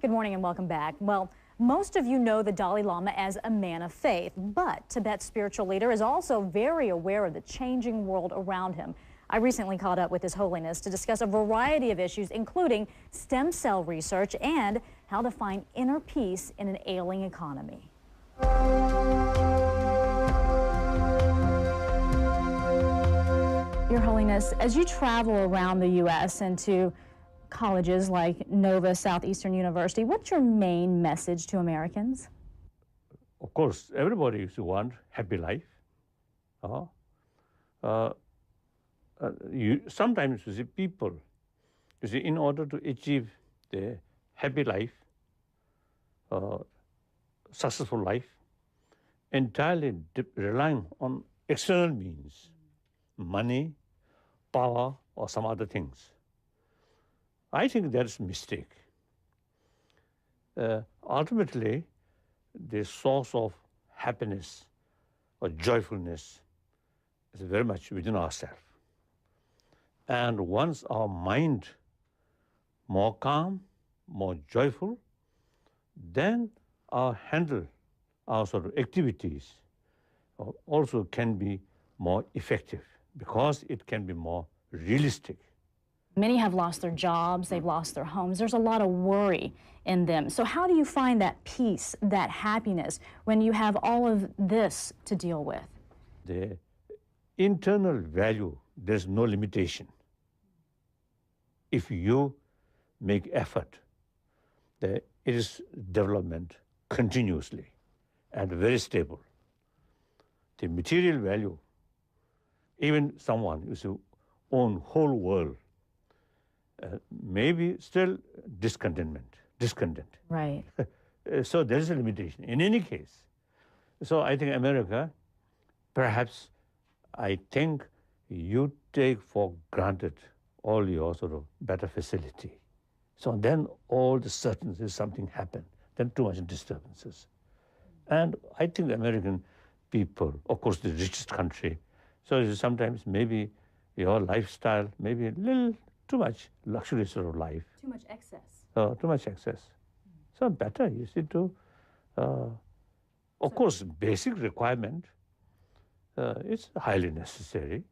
Good morning and welcome back. Well, most of you know the Dalai Lama as a man of faith, but Tibet's spiritual leader is also very aware of the changing world around him. I recently caught up with His Holiness to discuss a variety of issues, including stem cell research and how to find inner peace in an ailing economy. Your Holiness, as you travel around the U.S. and to colleges like Nova Southeastern University, what's your main message to Americans? Of course, everybody used to want happy life. Sometimes you see people, in order to achieve the happy life, successful life, entirely relying on external means, money, power, or some other things. I think that's a mistake. Ultimately, the source of happiness or joyfulness is very much within ourselves. And once our mind more calm, more joyful, then our sort of activities also can be more effective because it can be more realistic. Many have lost their jobs, they've lost their homes. There's a lot of worry in them. So how do you find that peace, that happiness, when you have all of this to deal with? The internal value, there's no limitation. If you make effort, it is development continuously and very stable. The material value, even someone who owns whole world, maybe still discontent. Right. So there is a limitation in any case. So I think America, perhaps, I think you take for granted all your sort of better facility. So then all the certainty something happened, then too much disturbances. And I think the American people, of course, the richest country, so sometimes maybe your lifestyle, maybe a little too much luxury sort of life. Too much excess. Too much excess. So better, you see, of course, basic requirement is highly necessary.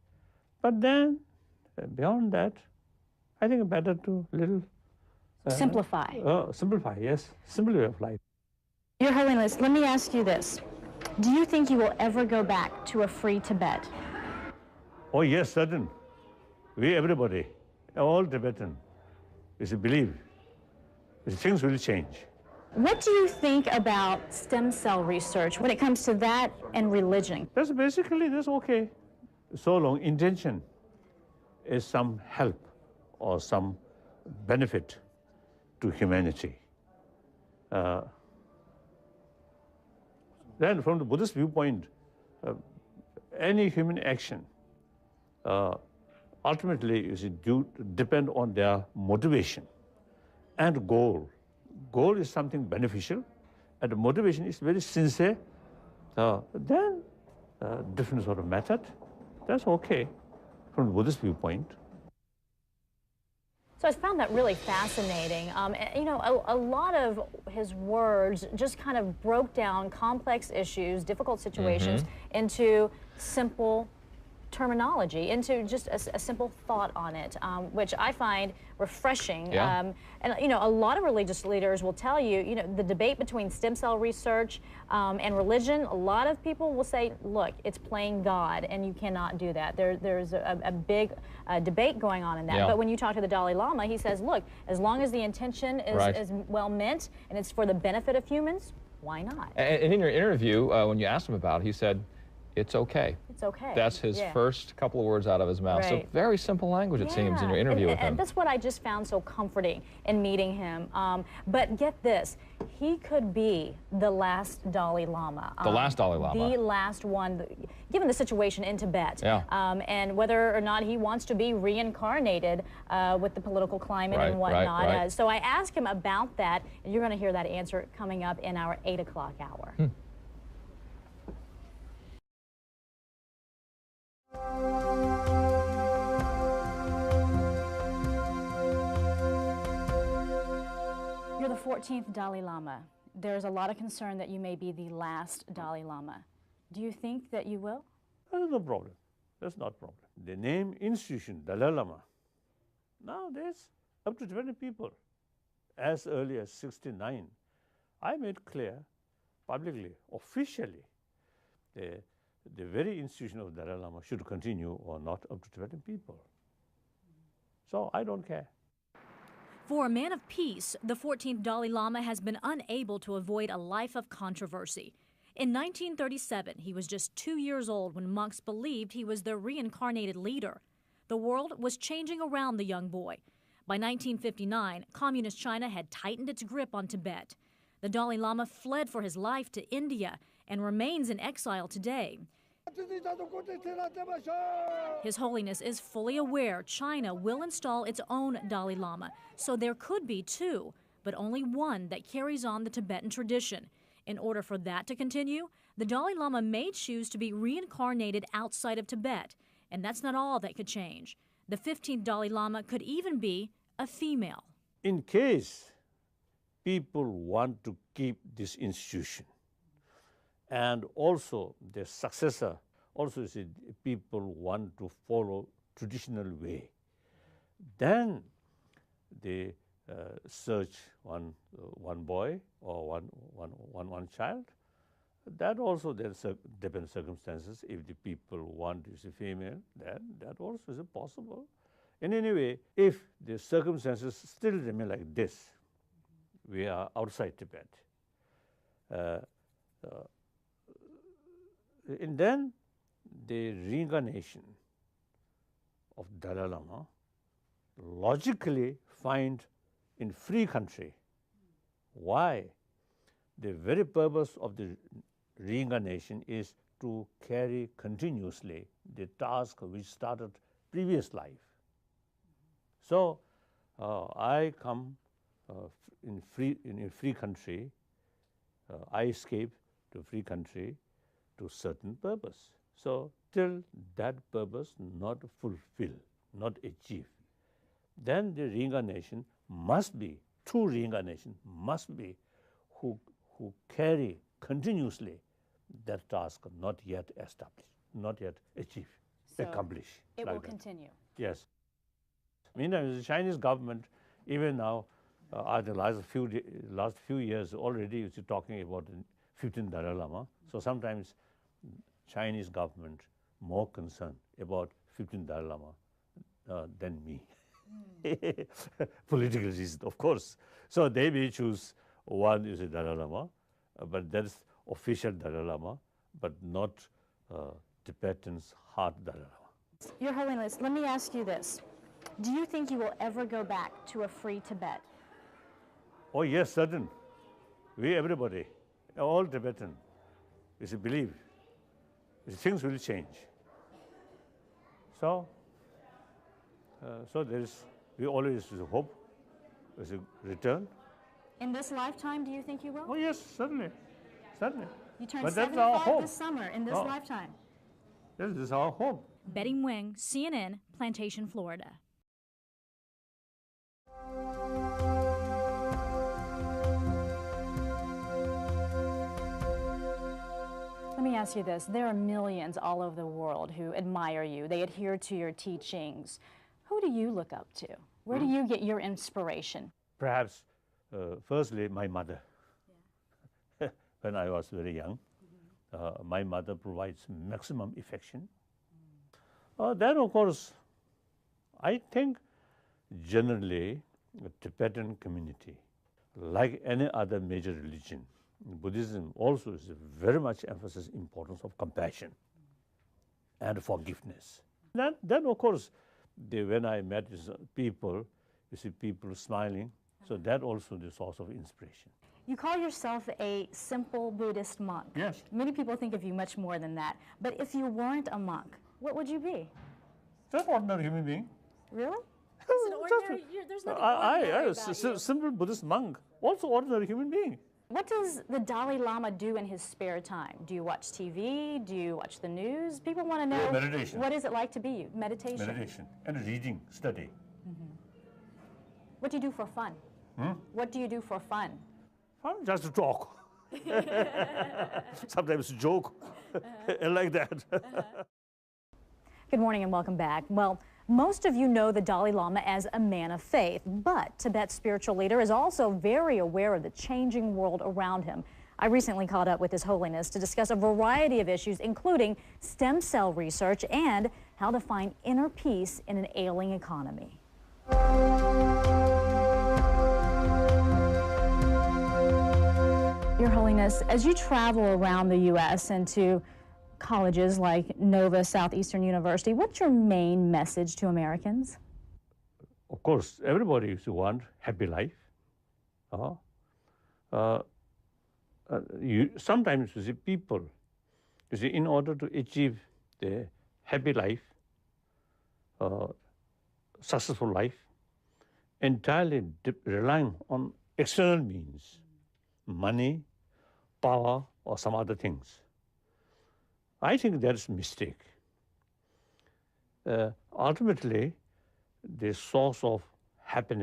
But then, beyond that, I think better to little... simplify. Simplify, yes. Simple way of life. Your Holiness, let me ask you this. Do you think you will ever go back to a free Tibet? Oh, yes, certain. We, everybody, all Tibetan, believe things will change. What do you think about stem cell research when it comes to that and religion? That's okay. So long intention is some help or some benefit to humanity. Then from the Buddhist viewpoint, any human action ultimately depend on their motivation and goal. Goal is something beneficial, and the motivation is very sincere. Then different sort of method, that's okay from the Buddhist viewpoint. So I found that really fascinating. You know, a lot of his words just kind of broke down complex issues, difficult situations, into simple terminology, into just a simple thought on it, which I find refreshing. Yeah. And you know, a lot of religious leaders will tell you, you know, the debate between stem cell research and religion, a lot of people will say, look, it's playing God, and you cannot do that. There's a big debate going on in that. Yeah. But when you talk to the Dalai Lama, he says, look, as long as the intention is well meant and it's for the benefit of humans, why not? And in your interview, when you asked him about it, he said, it's okay. It's okay. That's his first couple of words out of his mouth. Right. So very simple language, it seems, in your interview with him. And that's what I just found so comforting in meeting him. But get this, he could be the last Dalai Lama. The last Dalai Lama. The last one, given the situation in Tibet. Yeah. And whether or not he wants to be reincarnated with the political climate and whatnot. Right. So I asked him about that, and you're going to hear that answer coming up in our 8 o'clock hour. You're the 14th Dalai Lama. There's a lot of concern that you may be the last Dalai Lama. Do you think that you will? That's no problem. That's not a problem. The name institution, Dalai Lama, now there's up to 20 people. As early as 1969, I made clear publicly, officially, the very institution of Dalai Lama should continue or not up to 20 people. So I don't care. For a man of peace, the 14th Dalai Lama has been unable to avoid a life of controversy. In 1937, he was just 2 years old when monks believed he was their reincarnated leader. The world was changing around the young boy. By 1959, Communist China had tightened its grip on Tibet. The Dalai Lama fled for his life to India and remains in exile today. His Holiness is fully aware China will install its own Dalai Lama, so there could be two, but only one that carries on the Tibetan tradition. In order for that to continue, the Dalai Lama may choose to be reincarnated outside of Tibet, and that's not all that could change. The 15th Dalai Lama could even be a female. In case people want to keep this institution, and also the successor, also said people want to follow traditional way, then they search one boy or one child. That also there's depends circumstances. If the people want is a female, then that also is possible. In any way, if the circumstances still remain like this, we are outside Tibet. And then the reincarnation of Dalai Lama logically find in free country. Why? The very purpose of the reincarnation is to carry continuously the task which started previous life. So I come in a free country. I escape to free country to certain purpose. So till that purpose not fulfilled, not achieved, then the reincarnation must be, true reincarnation must be who carry continuously that task not yet established, not yet achieved, So accomplished. It like will that. continue. Yes. Meanwhile, the Chinese government, even now, the last few years already is talking about the 15th Dalai Lama. So sometimes Chinese government more concerned about 15th Dalai Lama than me. Political reason, of course. So they may choose one is a Dalai Lama, but that's official Dalai Lama, but not Tibetan's heart Dalai Lama. Your Holiness, let me ask you this. Do you think you will ever go back to a free Tibet? Oh yes, certain. We, everybody, all Tibetan, is a belief. Things will change. So there is, we always hope, there's a return. In this lifetime, do you think you will? Oh yes, certainly, certainly. You turn But that's our 75 hope. this summer, in this Oh. lifetime. Yes, this is our hope. Betty Nugyen, CNN, Plantation, Florida. Let me ask you this. There are millions all over the world who admire you. They adhere to your teachings. Who do you look up to? Where do you get your inspiration? Perhaps, firstly, my mother. Yeah. When I was very young, my mother provides maximum affection. Then, of course, I think generally the Tibetan community, like any other major religion, Buddhism also is very much emphasis importance of compassion and forgiveness. Then of course, when I met people, you see people smiling, so that also the source of inspiration. You call yourself a simple Buddhist monk. Yes. Many people think of you much more than that. But if you weren't a monk, what would you be? Just ordinary human being. Really? There's nothing I ordinary was about a you. simple Buddhist monk, also ordinary human being. What does the Dalai Lama do in his spare time? Do you watch TV? Do you watch the news? People want to know, Meditation. What is it like to be you? Meditation. Meditation and reading, study. What do you do for fun? What do you do for fun? Just talk. Sometimes joke, like that. Good morning and welcome back. Well, most of you know the Dalai Lama as a man of faith, but Tibet's spiritual leader is also very aware of the changing world around him. I recently caught up with His Holiness to discuss a variety of issues, including stem cell research and how to find inner peace in an ailing economy. Your Holiness, as you travel around the U.S. and to colleges like Nova Southeastern University, what's your main message to Americans? Of course, everybody wants happy life. Sometimes you see people, in order to achieve the happy life, successful life, entirely relying on external means, money, power, or some other things. I think that's a mistake. Ultimately, the source of happiness